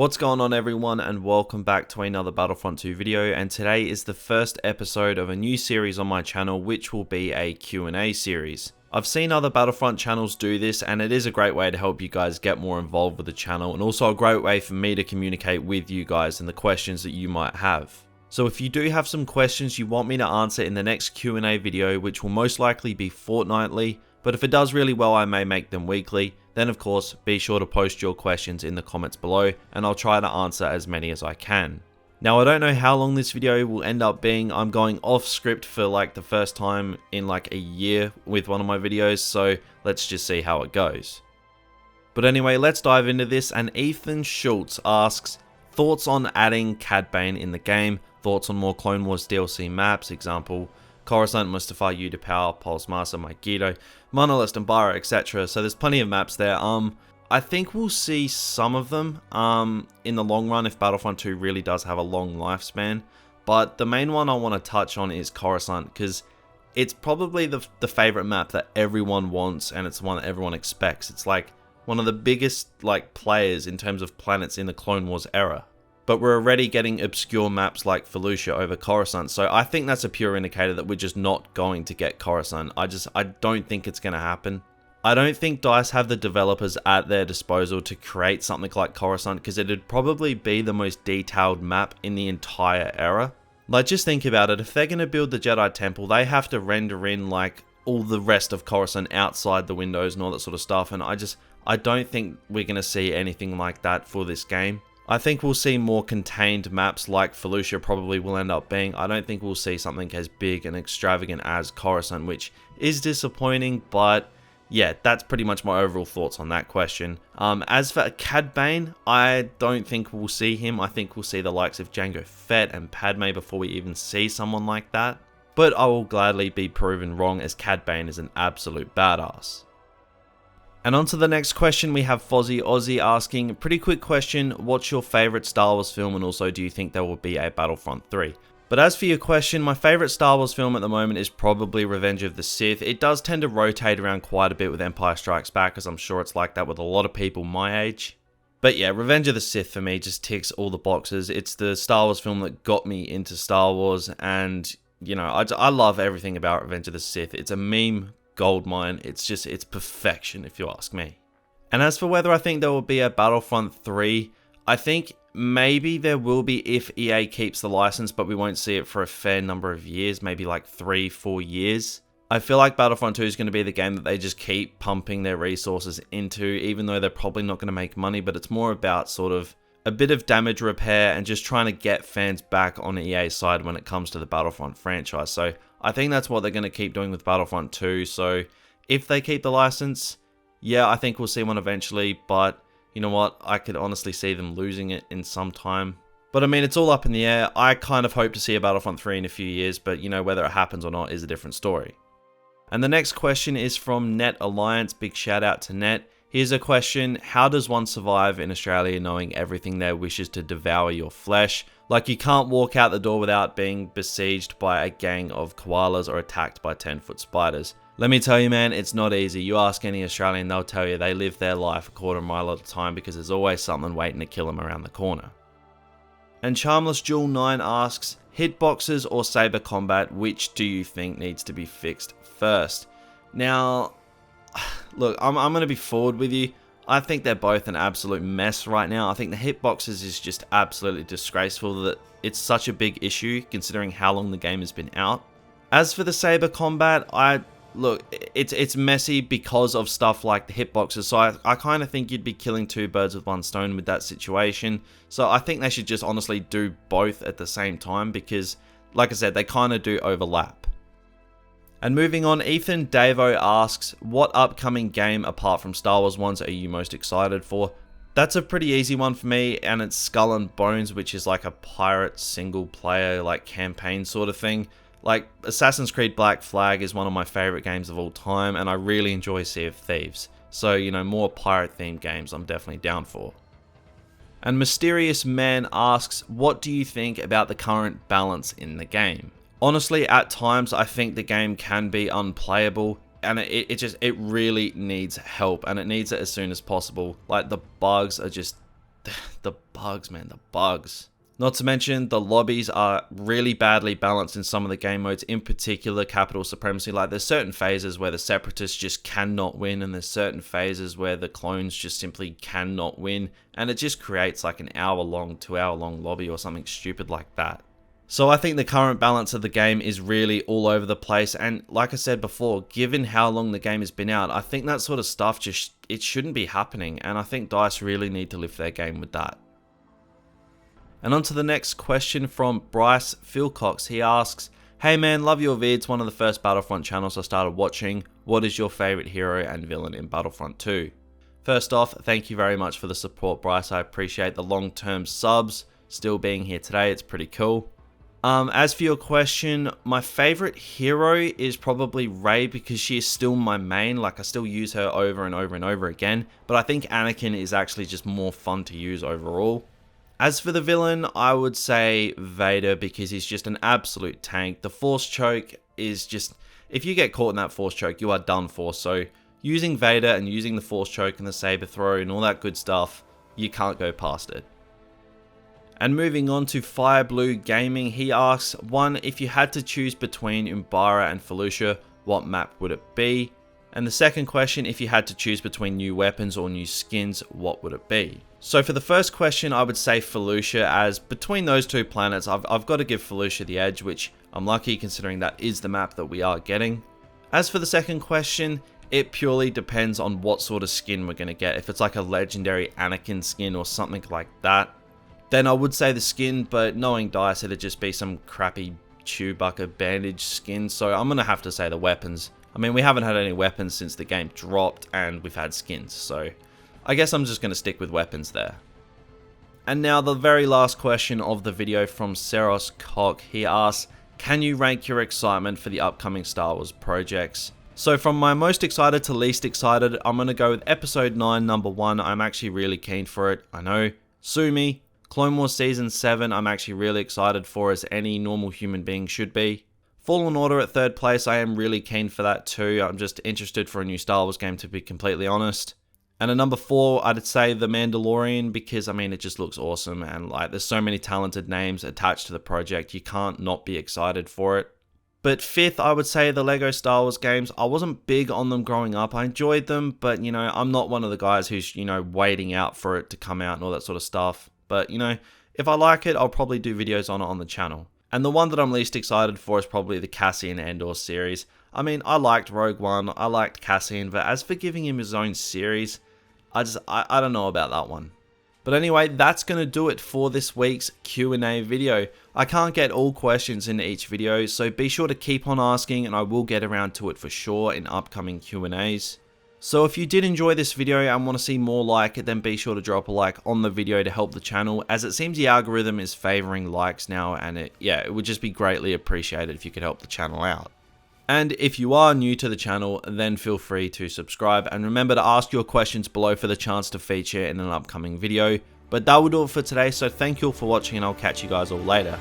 What's going on everyone, and welcome back to another Battlefront 2 video, and today is the first episode of a new series on my channel, which will be a Q&A series. I've seen other Battlefront channels do this, and it is a great way to help you guys get more involved with the channel, and also a great way for me to communicate with you guys and the questions that you might have. So if you do have some questions you want me to answer in the next Q&A video, which will most likely be fortnightly, but if it does really well I may make them weekly, then of course be sure to post your questions in the comments below and I'll try to answer as many as I can. Now I don't know how long this video will end up being. I'm going off script for like the first time in like a year with one of my videos, so let's just see how it goes. But anyway, let's dive into this, and Ethan Schultz asks, thoughts on adding Cad Bane in the game, thoughts on more Clone Wars DLC maps, example Coruscant, Mustafar, Utapau, Pulse Master, Magneto, Monolith, and Bara, etc. So there's plenty of maps there. I think we'll see some of them in the long run if Battlefront 2 really does have a long lifespan. But the main one I want to touch on is Coruscant, because it's probably the favorite map that everyone wants, and it's the one that everyone expects. It's like one of the biggest players in terms of planets in the Clone Wars era. But we're already getting obscure maps like Felucia over Coruscant, so I think that's a pure indicator that we're just not going to get Coruscant. I don't think it's going to happen. I don't think DICE have the developers at their disposal to create something like Coruscant, because it'd probably be the most detailed map in the entire era. Like, just think about it, if they're going to build the Jedi Temple, they have to render in like all the rest of Coruscant outside the windows and all that sort of stuff, and I don't think we're going to see anything like that for this game. I think we'll see more contained maps like Felucia probably will end up being. I don't think we'll see something as big and extravagant as Coruscant, which is disappointing, but yeah, that's pretty much my overall thoughts on that question. As for Cad Bane, I don't think we'll see him. I think we'll see the likes of Jango Fett and Padme before we even see someone like that. But I will gladly be proven wrong, as Cad Bane is an absolute badass. And on to the next question, we have Ozzie asking, pretty quick question, what's your favourite Star Wars film, and also do you think there will be a Battlefront 3? But as for your question, my favourite Star Wars film at the moment is probably Revenge of the Sith. It does tend to rotate around quite a bit with Empire Strikes Back, as I'm sure it's like that with a lot of people my age. But yeah, Revenge of the Sith for me just ticks all the boxes. It's the Star Wars film that got me into Star Wars, and you know, I love everything about Revenge of the Sith. It's a meme goldmine. It's perfection if you ask me. And as for whether I think there will be a Battlefront 3, I think maybe there will be if EA keeps the license, but we won't see it for a fair number of years, maybe like 3-4 years. I feel like Battlefront 2 is going to be the game that they just keep pumping their resources into, even though they're probably not going to make money, but it's more about sort of a bit of damage repair and just trying to get fans back on EA's side when it comes to the Battlefront franchise. So I think that's what they're going to keep doing with Battlefront 2. So if they keep the license, yeah, I think we'll see one eventually. But you know what? I could honestly see them losing it in some time. But I mean, it's all up in the air. I kind of hope to see a Battlefront 3 in a few years, but you know, whether it happens or not is a different story. And the next question is from Net Alliance. Big shout out to Net. Here's a question, how does one survive in Australia knowing everything there wishes to devour your flesh? Like, you can't walk out the door without being besieged by a gang of koalas or attacked by 10-foot spiders. Let me tell you, man, it's not easy. You ask any Australian, they'll tell you they live their life a quarter mile at a time, because there's always something waiting to kill them around the corner. And Charmless Jewel 9 asks, hitboxes or Saber combat, which do you think needs to be fixed first? Now, look, I'm going to be forward with you. I think they're both an absolute mess right now. I think the hitboxes is just absolutely disgraceful that it's such a big issue considering how long the game has been out. As for the Saber combat, look, it's messy because of stuff like the hitboxes. So I kind of think you'd be killing two birds with one stone with that situation. So I think they should just honestly do both at the same time, because like I said, they kind of do overlap. And moving on, Ethan Davo asks, what upcoming game apart from Star Wars ones are you most excited for? That's a pretty easy one for me, and it's Skull and Bones, which is like a pirate single player like campaign sort of thing. Like, Assassin's Creed Black Flag is one of my favorite games of all time, and I really enjoy Sea of Thieves. So, you know, more pirate themed games I'm definitely down for. And Mysterious Man asks, what do you think about the current balance in the game? Honestly, at times, I think the game can be unplayable, and it really needs help, and it needs it as soon as possible. Like, the bugs are just, the bugs, man, the bugs. Not to mention, the lobbies are really badly balanced in some of the game modes, in particular Capital Supremacy. Like, there's certain phases where the Separatists just cannot win, and there's certain phases where the clones just simply cannot win, and it just creates like an hour-long, 2-hour-long lobby or something stupid like that. So I think the current balance of the game is really all over the place, and like I said before, given how long the game has been out, I think that sort of stuff it shouldn't be happening, and I think DICE really need to lift their game with that. And on to the next question from Bryce Philcox. He asks, "Hey man, love your vids, one of the first Battlefront channels I started watching. What is your favourite hero and villain in Battlefront 2? First off, thank you very much for the support, Bryce. I appreciate the long-term subs. Still being here today, it's pretty cool. As for your question, my favourite hero is probably Rey because she is still my main. Like, I still use her over and over and over again. But I think Anakin is actually just more fun to use overall. As for the villain, I would say Vader because he's just an absolute tank. The Force Choke is just, if you get caught in that Force Choke, you are done for. So using Vader and using the Force Choke and the Saber Throw and all that good stuff, you can't go past it. And moving on to Fire Blue Gaming, he asks, one, if you had to choose between Umbara and Felucia, what map would it be? And the second question, if you had to choose between new weapons or new skins, what would it be? So for the first question, I would say Felucia, as between those two planets, I've got to give Felucia the edge, which I'm lucky considering that is the map that we are getting. As for the second question, it purely depends on what sort of skin we're going to get. If it's like a legendary Anakin skin or something like that, then I would say the skin, but knowing DICE, it'd just be some crappy Chewbacca bandage skin, so I'm going to have to say the weapons. I mean, we haven't had any weapons since the game dropped, and we've had skins, so I guess I'm just going to stick with weapons there. And now the very last question of the video from Seros Koch. He asks, can you rank your excitement for the upcoming Star Wars projects? So from my most excited to least excited, I'm going to go with Episode 9, Number 1. I'm actually really keen for it. I know, sue me. Clone Wars Season 7, I'm actually really excited for, as any normal human being should be. Fallen Order at third place, I am really keen for that too. I'm just interested for a new Star Wars game, to be completely honest. And at number 4, I'd say The Mandalorian, because I mean, it just looks awesome, and like, there's so many talented names attached to the project, you can't not be excited for it. But 5th, I would say the Lego Star Wars games. I wasn't big on them growing up. I enjoyed them, but you know, I'm not one of the guys who's, you know, waiting out for it to come out and all that sort of stuff. But, you know, if I like it, I'll probably do videos on it on the channel. And the one that I'm least excited for is probably the Cassian Andor series. I mean, I liked Rogue One, I liked Cassian, but as for giving him his own series, I don't know about that one. But anyway, that's going to do it for this week's Q&A video. I can't get all questions in each video, so be sure to keep on asking and I will get around to it for sure in upcoming Q&As. So if you did enjoy this video and want to see more like it, then be sure to drop a like on the video to help the channel, as it seems the algorithm is favoring likes now, and it would just be greatly appreciated if you could help the channel out. And if you are new to the channel, then feel free to subscribe, and remember to ask your questions below for the chance to feature in an upcoming video. But that will do it for today, so thank you all for watching and I'll catch you guys all later.